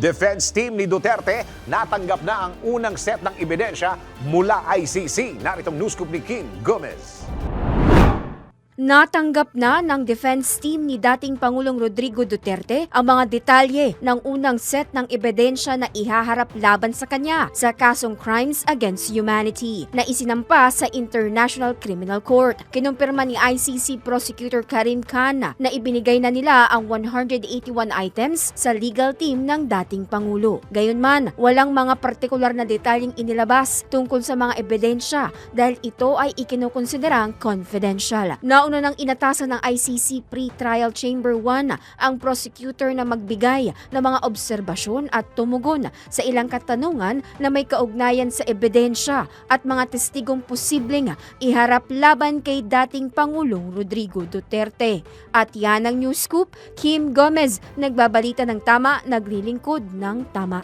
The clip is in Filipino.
Defense team ni Duterte natanggap na ang unang set ng ebidensya mula ICC. Naritong news scoop ni Kim Gomez. Natanggap na ng defense team ni dating Pangulong Rodrigo Duterte ang mga detalye ng unang set ng ebidensya na ihaharap laban sa kanya sa kasong Crimes Against Humanity na isinampa sa International Criminal Court. Kinumpirma ni ICC Prosecutor Karim Khan na ibinigay na nila ang 181 items sa legal team ng dating Pangulo. Gayunman, walang mga partikular na detalyeng inilabas tungkol sa mga ebidensya dahil ito ay ikinukonsiderang confidential. Nauna nang inatasan ng ICC Pre-Trial Chamber 1 ang prosecutor na magbigay ng mga obserbasyon at tumugon sa ilang katanungan na may kaugnayan sa ebidensya at mga testigong posibleng iharap laban kay dating Pangulong Rodrigo Duterte. At yan ang news scoop, Kim Gomez, nagbabalita ng tama, naglilingkod ng tama.